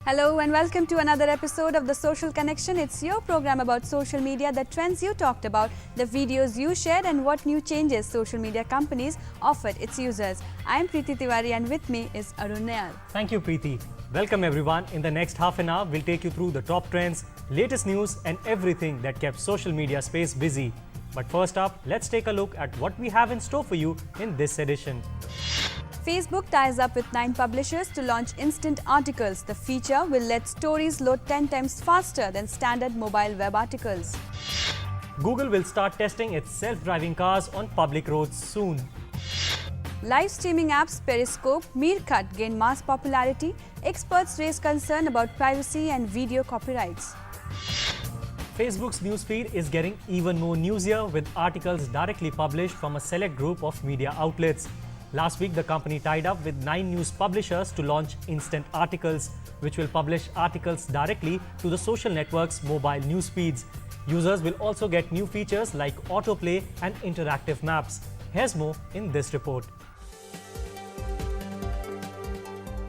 Hello and welcome to another episode of The Social Connection. It's your program about social media, the trends you talked about, the videos you shared and what new changes social media companies offered its users. I am Preeti Tiwari and with me is Arun Nayar. Thank you, Preeti. Welcome everyone. In the next half an hour, we'll take you through the top trends, latest news and everything that kept social media space busy. But first up, let's take a look at what we have in store for you in this edition. Facebook ties up with 9 publishers to launch instant articles. The feature will let stories load 10 times faster than standard mobile web articles. Google will start testing its self-driving cars on public roads soon. Live streaming apps Periscope, Meerkat gain mass popularity. Experts raise concern about privacy and video copyrights. Facebook's newsfeed is getting even more newsier with articles directly published from a select group of media outlets. Last week, the company tied up with 9 news publishers to launch instant articles, which will publish articles directly to the social network's mobile news feeds. Users will also get new features like autoplay and interactive maps. Here's more in this report.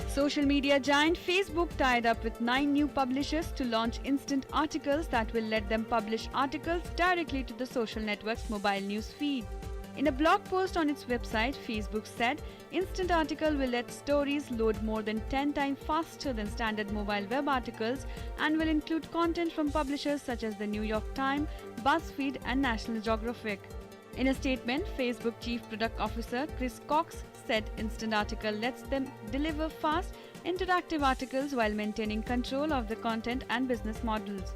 Social media giant Facebook tied up with 9 new publishers to launch instant articles that will let them publish articles directly to the social network's mobile news feed. In a blog post on its website, Facebook said, Instant Article will let stories load more than 10 times faster than standard mobile web articles and will include content from publishers such as the New York Times, BuzzFeed and National Geographic. In a statement, Facebook Chief Product Officer Chris Cox said Instant Article lets them deliver fast, interactive articles while maintaining control of the content and business models.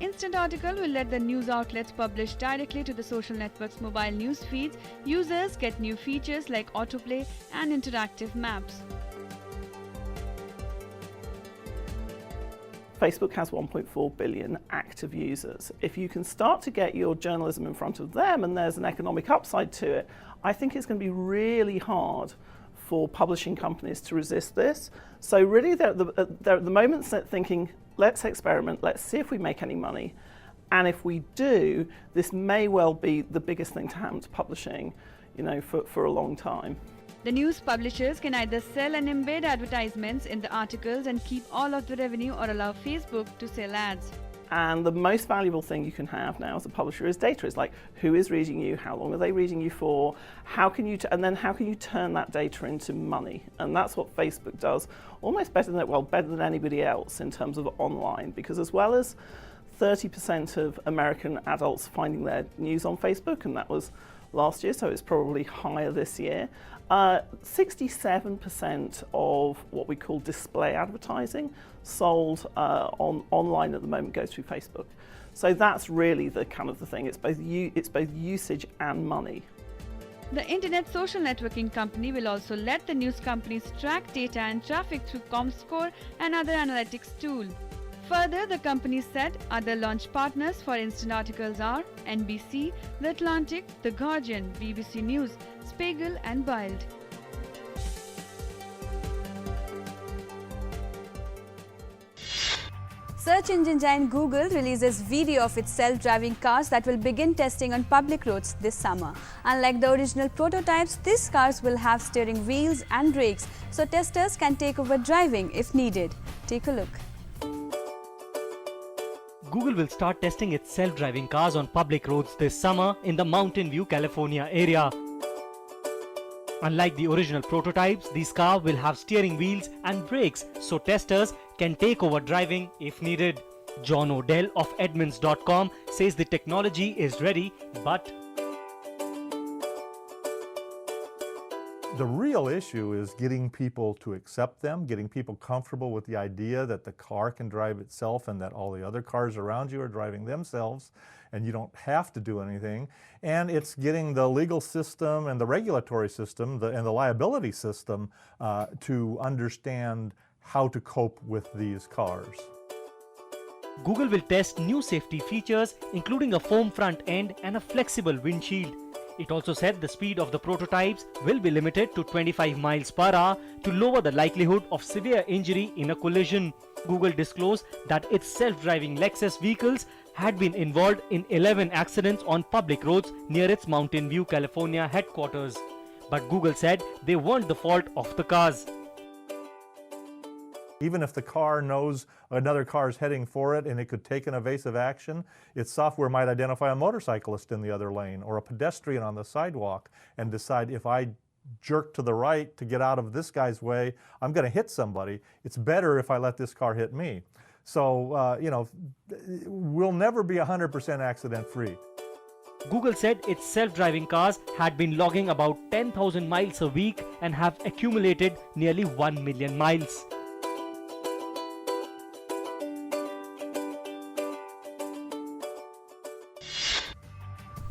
Instant Article will let the news outlets publish directly to the social network's mobile news feeds. Users get new features like autoplay and interactive maps. Facebook has 1.4 billion active users. If you can start to get your journalism in front of them and there's an economic upside to it, I think it's going to be really hard for publishing companies to resist this. So really they're at the moment thinking, let's experiment, let's see if we make any money. And if we do, this may well be the biggest thing to happen to publishing, for a long time. The news publishers can either sell and embed advertisements in the articles and keep all of the revenue or allow Facebook to sell ads. And the most valuable thing you can have now as a publisher is data. It's like, who is reading you? How long are they reading you for? How can you turn that data into money? And that's what Facebook does almost better than anybody else in terms of online, because as well as 30% of American adults finding their news on Facebook, and that was last year, so it's probably higher this year. 67% of what we call display advertising sold online at the moment goes through Facebook. So that's really the thing. It's both usage and money. The internet social networking company will also let the news companies track data and traffic through Comscore and other analytics tools. Further, the company said other launch partners for instant articles are NBC, The Atlantic, The Guardian, BBC News, Spiegel and Bild. Search engine giant Google releases video of its self-driving cars that will begin testing on public roads this summer. Unlike the original prototypes, these cars will have steering wheels and brakes, so testers can take over driving if needed. Take a look. Google will start testing its self-driving cars on public roads this summer in the Mountain View, California area. Unlike the original prototypes, these cars will have steering wheels and brakes, so testers can take over driving if needed. John O'Dell of Edmunds.com says the technology is ready, but the real issue is getting people to accept them, getting people comfortable with the idea that the car can drive itself and that all the other cars around you are driving themselves and you don't have to do anything. And it's getting the legal system and the regulatory system and the liability system to understand how to cope with these cars. Google will test new safety features, including a foam front end and a flexible windshield. It also said the speed of the prototypes will be limited to 25 miles per hour to lower the likelihood of severe injury in a collision. Google disclosed that its self-driving Lexus vehicles had been involved in 11 accidents on public roads near its Mountain View, California headquarters. But Google said they weren't the fault of the cars. Even if the car knows another car is heading for it and it could take an evasive action, its software might identify a motorcyclist in the other lane or a pedestrian on the sidewalk and decide, if I jerk to the right to get out of this guy's way, I'm going to hit somebody. It's better if I let this car hit me. So, we'll never be 100% accident free. Google said its self-driving cars had been logging about 10,000 miles a week and have accumulated nearly 1 million miles.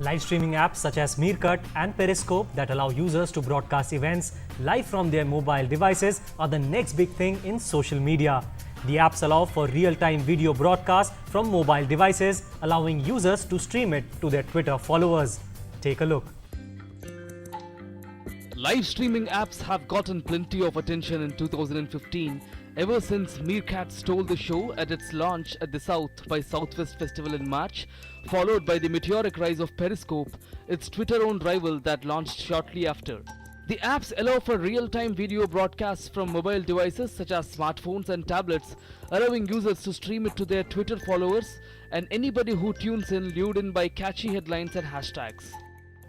Live streaming apps such as Meerkat and Periscope that allow users to broadcast events live from their mobile devices are the next big thing in social media. The apps allow for real-time video broadcasts from mobile devices, allowing users to stream it to their Twitter followers. Take a look. Live streaming apps have gotten plenty of attention in 2015, ever since Meerkat stole the show at its launch at the South by Southwest Festival in March, followed by the meteoric rise of Periscope, its Twitter-owned rival that launched shortly after. The apps allow for real-time video broadcasts from mobile devices such as smartphones and tablets, allowing users to stream it to their Twitter followers and anybody who tunes in, lured in by catchy headlines and hashtags.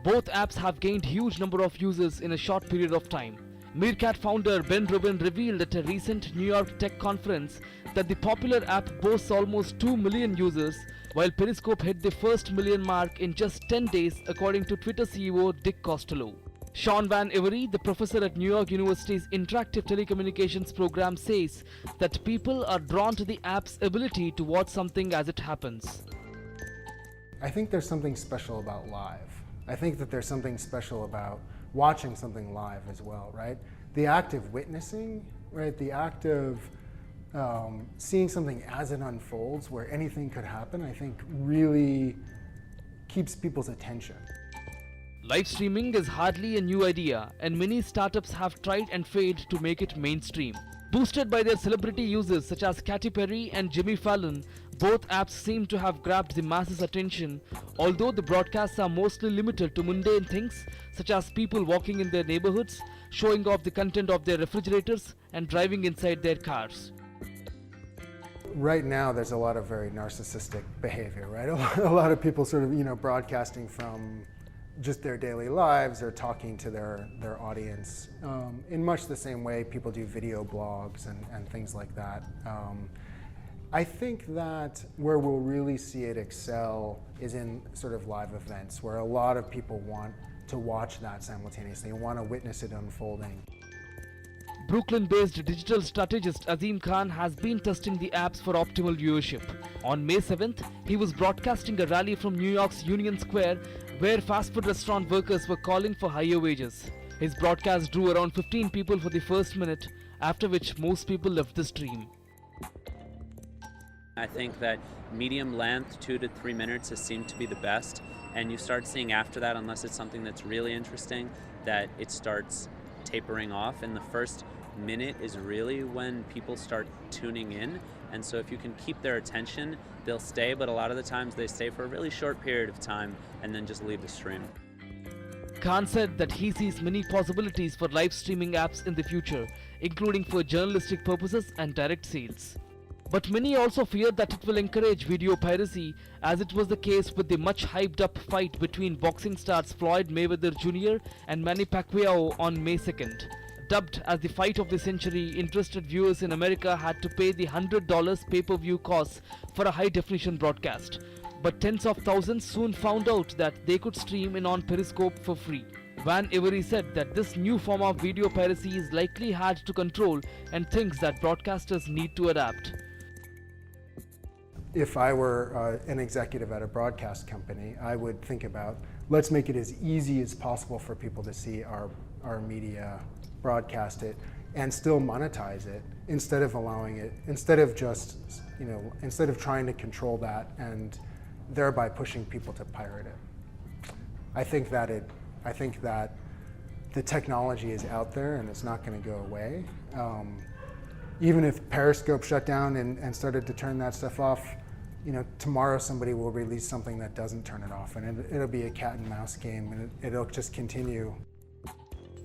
Both apps have gained huge number of users in a short period of time. Meerkat founder Ben Rubin revealed at a recent New York tech conference that the popular app boasts almost 2 million users, while Periscope hit the first million mark in just 10 days, according to Twitter CEO Dick Costello. Sean Van Every, the professor at New York University's Interactive Telecommunications program, says that people are drawn to the app's ability to watch something as it happens. I think there's something special about live. I think that there's something special about watching something live as well, right? The act of witnessing, right? The act of seeing something as it unfolds, where anything could happen, I think really keeps people's attention. Live streaming is hardly a new idea, and many startups have tried and failed to make it mainstream. Boosted by their celebrity users such as Katy Perry and Jimmy Fallon, both apps seem to have grabbed the masses' attention, although the broadcasts are mostly limited to mundane things such as people walking in their neighborhoods, showing off the content of their refrigerators, and driving inside their cars. Right now, there's a lot of very narcissistic behavior, right? A lot of people sort of, broadcasting from just their daily lives or talking to their audience in much the same way people do video blogs and things like that. I think that where we'll really see it excel is in sort of live events, where a lot of people want to watch that simultaneously and want to witness it unfolding. Brooklyn-based digital strategist Azim Khan has been testing the apps for optimal viewership. On May 7th, he was broadcasting a rally from New York's Union Square, where fast food restaurant workers were calling for higher wages. His broadcast drew around 15 people for the first minute, after which most people left the stream. I think that medium length, 2 to 3 minutes, has seemed to be the best. And you start seeing after that, unless it's something that's really interesting, that it starts tapering off. And the first minute is really when people start tuning in. And so if you can keep their attention, they'll stay. But a lot of the times they stay for a really short period of time and then just leave the stream. Khan said that he sees many possibilities for live streaming apps in the future, including for journalistic purposes and direct sales. But many also fear that it will encourage video piracy, as it was the case with the much hyped up fight between boxing stars Floyd Mayweather Jr. and Manny Pacquiao on May 2nd. Dubbed as the fight of the century, interested viewers in America had to pay the $100 pay-per-view costs for a high-definition broadcast. But tens of thousands soon found out that they could stream in on Periscope for free. Van Every said that this new form of video piracy is likely hard to control and thinks that broadcasters need to adapt. If I were an executive at a broadcast company, I would think about, let's make it as easy as possible for people to see our media, broadcast it, and still monetize it, instead of allowing it, instead of trying to control that and thereby pushing people to pirate it. I think that the technology is out there and it's not going to go away. Even if Periscope shut down and started to turn that stuff off, tomorrow somebody will release something that doesn't turn it off, and it'll be a cat and mouse game, and it'll just continue.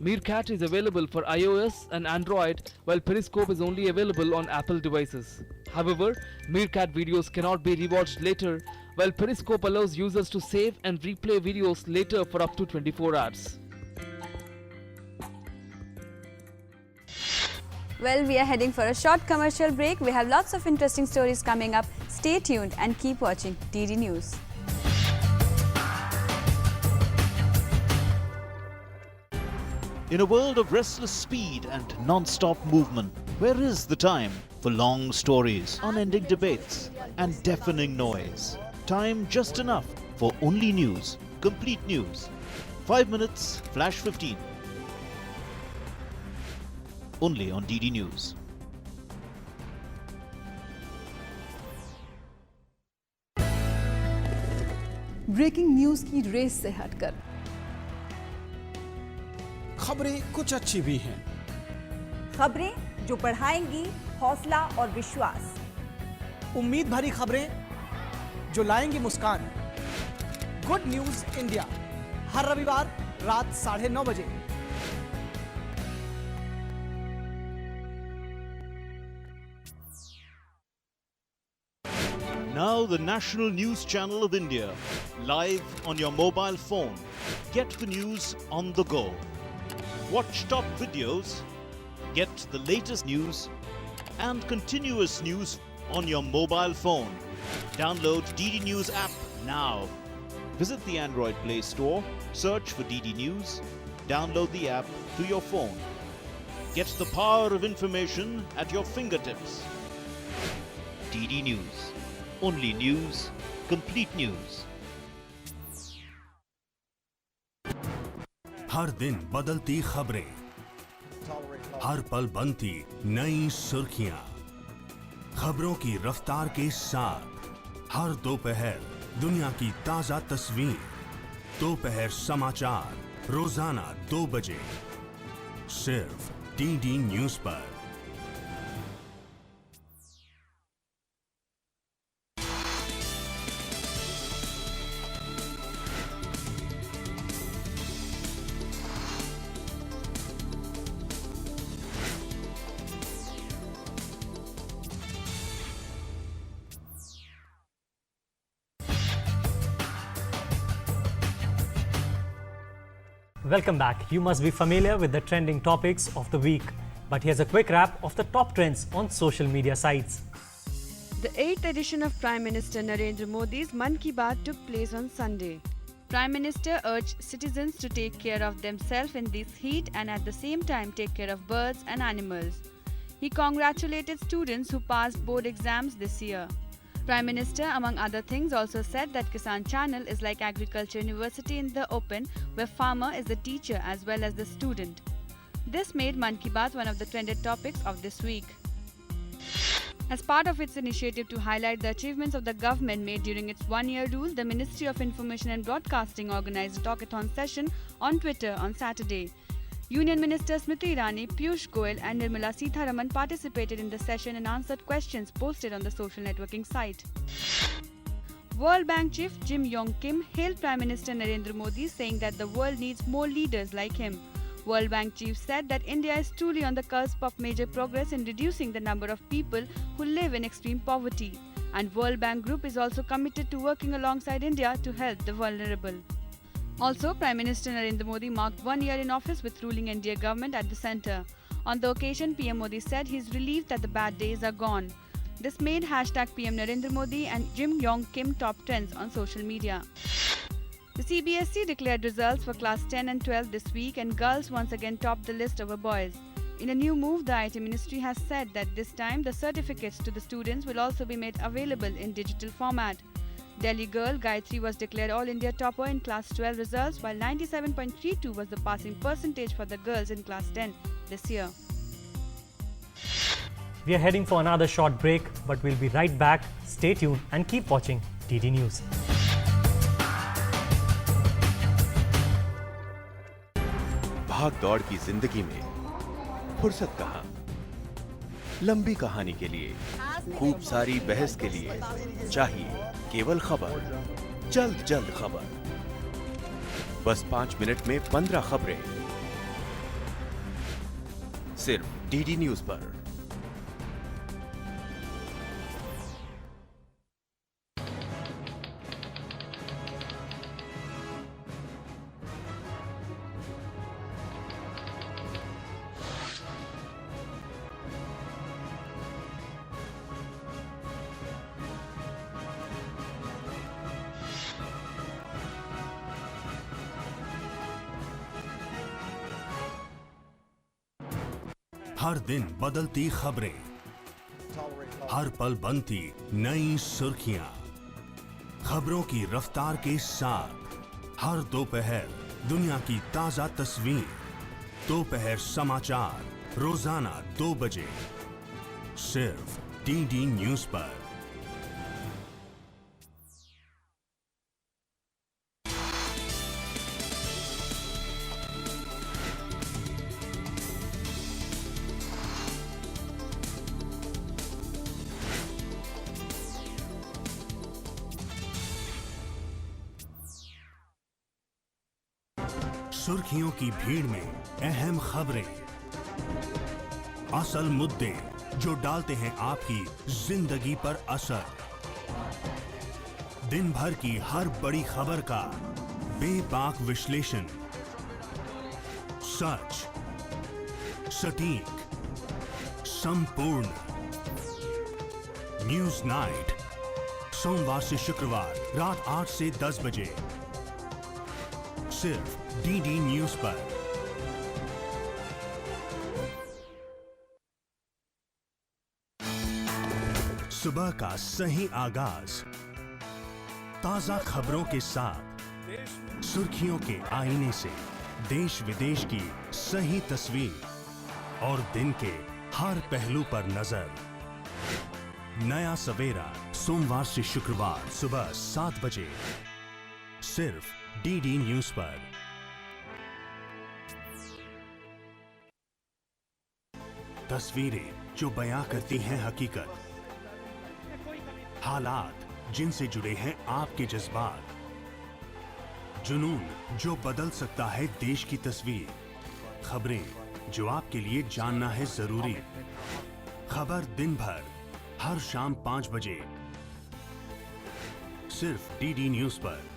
Meerkat is available for iOS and Android, while Periscope is only available on Apple devices. However, Meerkat videos cannot be rewatched later, while Periscope allows users to save and replay videos later for up to 24 hours. Well, we are heading for a short commercial break. We have lots of interesting stories coming up. Stay tuned and keep watching DD News. In a world of restless speed and non-stop movement, where is the time for long stories, unending debates, and deafening noise? Time just enough for only news, complete news. 5 minutes, flash 15. Only on DD News. Breaking news की रेस से हटकर खबरें कुछ अच्छी भी हैं, खबरें जो बढ़ाएंगी हौसला और विश्वास, उम्मीद भरी खबरें जो लाएंगी मुस्कान। गुड न्यूज इंडिया, हर रविवार रात 9:30 बजे। Now the national news channel of India, live on your mobile phone. Get the news on the go. Watch top videos, get the latest news and continuous news on your mobile phone. Download DD News app now. Visit the Android Play Store, search for DD News, download the app to your phone. Get the power of information at your fingertips. DD News. Only news, complete news. हर दिन बदलती खबरें, हर पल बनती नई सुर्खियां, खबरों की रफ्तार के साथ हर दोपहर दुनिया की ताजा तस्वीर। दोपहर समाचार रोजाना 2 बजे सिर्फ DD न्यूज पर। Welcome back. You must be familiar with the trending topics of the week. But here's a quick wrap of the top trends on social media sites. The 8th edition of Prime Minister Narendra Modi's Mann Ki Baat took place on Sunday. Prime Minister urged citizens to take care of themselves in this heat and at the same time take care of birds and animals. He congratulated students who passed board exams this year. Prime Minister, among other things, also said that Kisan Channel is like Agriculture University in the open, where farmer is the teacher as well as the student. This made Mann Ki Baat one of the trended topics of this week. As part of its initiative to highlight the achievements of the government made during its one-year rule, the Ministry of Information and Broadcasting organized a talkathon session on Twitter on Saturday. Union Minister Smriti Irani, Piyush Goyal and Nirmala Sitharaman participated in the session and answered questions posted on the social networking site. World Bank Chief Jim Yong Kim hailed Prime Minister Narendra Modi, saying that the world needs more leaders like him. World Bank Chief said that India is truly on the cusp of major progress in reducing the number of people who live in extreme poverty. And World Bank Group is also committed to working alongside India to help the vulnerable. Also, Prime Minister Narendra Modi marked 1 year in office with ruling NDA government at the centre. On the occasion, PM Modi said he is relieved that the bad days are gone. This made #PM Narendra Modi and Jim Yong Kim top trends on social media. The CBSE declared results for class 10 and 12 this week, and girls once again topped the list over boys. In a new move, the IT Ministry has said that this time the certificates to the students will also be made available in digital format. Delhi girl Gayatri was declared All India topper in class 12 results, while 97.32 was the passing percentage for the girls in class 10 this year. We are heading for another short break, but we'll be right back. Stay tuned and keep watching DD News. भाग दौड़ की जिंदगी में फुर्सत कहाँ? लंबी कहानी के लिए, खूब सारी बहस के लिए चाहिए केवल खबर, जल्द खबर। बस 5 मिनट में 15 खबरें, सिर्फ डीडी न्यूज पर। हर दिन बदलती खबरें, हर पल बनती नई सुर्खियां, खबरों की रफ्तार के साथ हर दोपहर दुनिया की ताजा तस्वीर। दोपहर समाचार रोजाना 2 बजे सिर्फ डीडी न्यूज पर। सुर्खियों की भीड़ में अहम खबरें, असल मुद्दे जो डालते हैं आपकी जिंदगी पर असर। दिन भर की हर बड़ी खबर का बेबाक विश्लेषण, सच, सटीक, संपूर्ण। न्यूज नाइट सोमवार से शुक्रवार रात 8 से 10 बजे सिर्फ डीडी न्यूज पर। सुबह का सही आगाज ताजा खबरों के साथ, सुर्खियों के आईने से देश विदेश की सही तस्वीर और दिन के हर पहलू पर नजर। नया सवेरा सोमवार से शुक्रवार सुबह 7 बजे सिर्फ डीडी न्यूज पर। तस्वीरें जो बयां करती हैं हकीकत, हालात जिनसे जुड़े हैं आपके जज्बात, जुनून जो बदल सकता है देश की तस्वीर, खबरें जो आपके लिए जानना है जरूरी। खबर दिन भर हर शाम 5 बजे सिर्फ डीडी न्यूज पर।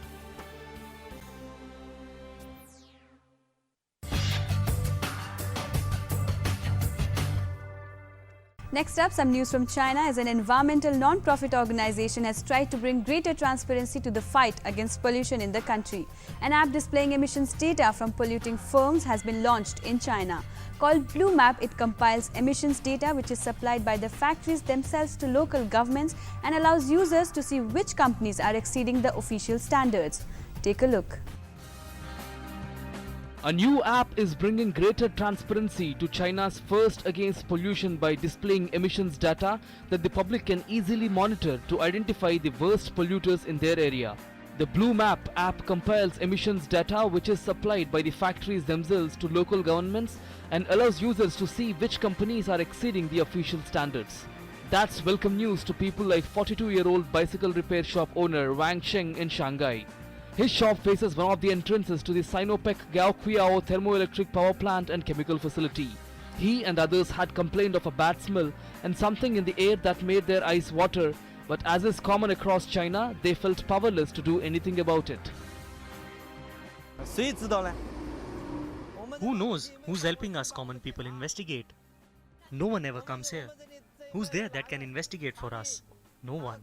Next up, some news from China as an environmental non-profit organization has tried to bring greater transparency to the fight against pollution in the country. An app displaying emissions data from polluting firms has been launched in China. Called Blue Map, it compiles emissions data which is supplied by the factories themselves to local governments and allows users to see which companies are exceeding the official standards. Take a look. A new app is bringing greater transparency to China's first against pollution by displaying emissions data that the public can easily monitor to identify the worst polluters in their area. The Blue Map app compiles emissions data which is supplied by the factories themselves to local governments and allows users to see which companies are exceeding the official standards. That's welcome news to people like 42-year-old bicycle repair shop owner Wang Sheng in Shanghai. His shop faces one of the entrances to the Sinopec Gaoqiao thermoelectric power plant and chemical facility. He and others had complained of a bad smell and something in the air that made their eyes water, but as is common across China, they felt powerless to do anything about it. Who knows who's helping us common people investigate? No one ever comes here. Who's there that can investigate for us? No one.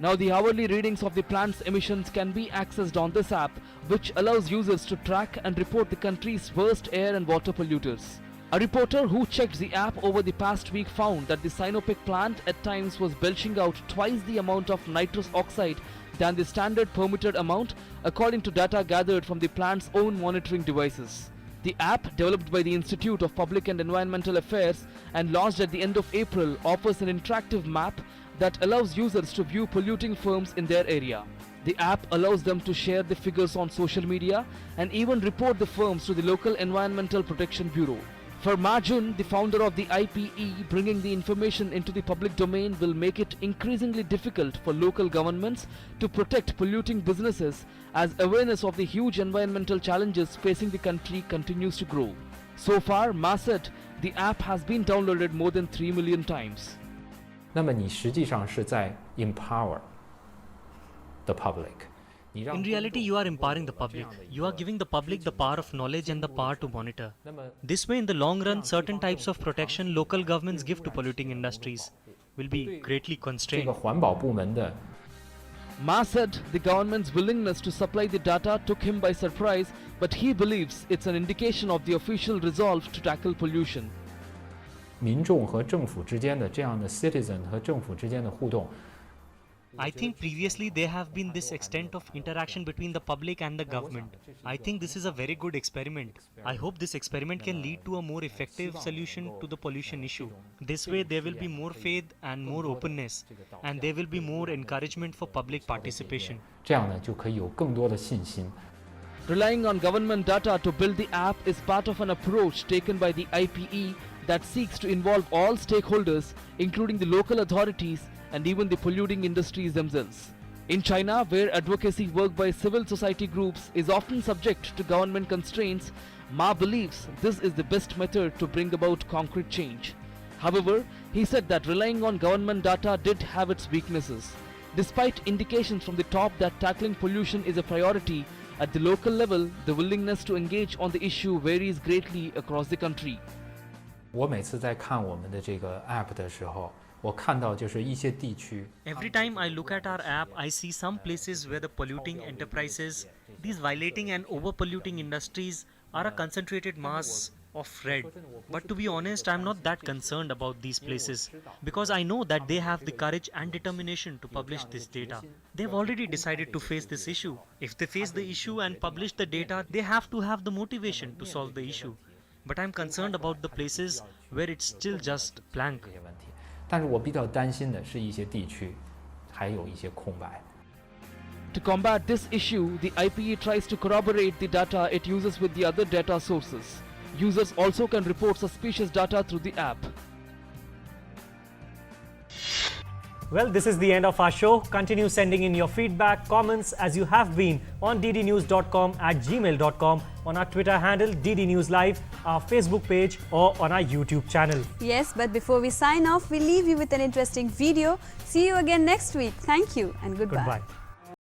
Now the hourly readings of the plant's emissions can be accessed on this app, which allows users to track and report the country's worst air and water polluters. A reporter who checked the app over the past week found that the Sinopec plant at times was belching out twice the amount of nitrous oxide than the standard permitted amount, according to data gathered from the plant's own monitoring devices. The app, developed by the Institute of Public and Environmental Affairs and launched at the end of April, offers an interactive map that allows users to view polluting firms in their area. The app allows them to share the figures on social media and even report the firms to the local Environmental Protection Bureau. For Ma Jun, the founder of the IPE, bringing the information into the public domain will make it increasingly difficult for local governments to protect polluting businesses as awareness of the huge environmental challenges facing the country continues to grow. So far, Ma said the app has been downloaded more than 3 million times. 那么你实际上是在 empower the public. In reality, you are empowering the public. You are giving the public the power of knowledge and the power to monitor. This way, in the long run, certain types of protection local governments give to polluting industries will be greatly 这 constrained. 个环保部门的 Ma said the government's willingness to supply the data took him by surprise, but he believes it's an indication of the official resolve to tackle pollution. 民众和政府之间的这样的 citizen 和政府之间的互动。 I think previously there have been this extent of interaction between the public and the government. I think this is a very good experiment. I hope this experiment can lead to a more effective solution to the pollution issue. This way there will be more faith and more openness, and there will be more encouragement for public participation. 这样呢，就可以有更多的信心。 Relying on government data to build the app is part of an approach taken by the IPE that seeks to involve all stakeholders, including the local authorities and even the polluting industries themselves. In China, where advocacy work by civil society groups is often subject to government constraints, Ma believes this is the best method to bring about concrete change. However, he said that relying on government data did have its weaknesses. Despite indications from the top that tackling pollution is a priority, at the local level, the willingness to engage on the issue varies greatly across the country. 我每次在看我们的这个 app 的时候，我看到就是一些地区。 Every time I look at our app, I see some places where the polluting enterprises, these violating and over-polluting industries are a concentrated mass of red. But to be honest, I'm not that concerned about these places because I know that they have the courage and determination to publish this data. They've already decided to face this issue. If they face the issue and publish the data, they have to have the motivation to solve the issue. But I'm concerned about the places where it's still just blank. 但是我比较担心的是一些地区还有一些空白。 To combat this issue, the IPE tries to corroborate the data it uses with the other data sources. Users also can report suspicious data through the app. Well, this is the end of our show. Continue sending in your feedback, comments as you have been on ddnews.com @gmail.com, on our Twitter handle ddnewslive, our Facebook page or on our YouTube channel. Yes, but before we sign off, we leave you with an interesting video. See you again next week. Thank you and goodbye. Goodbye.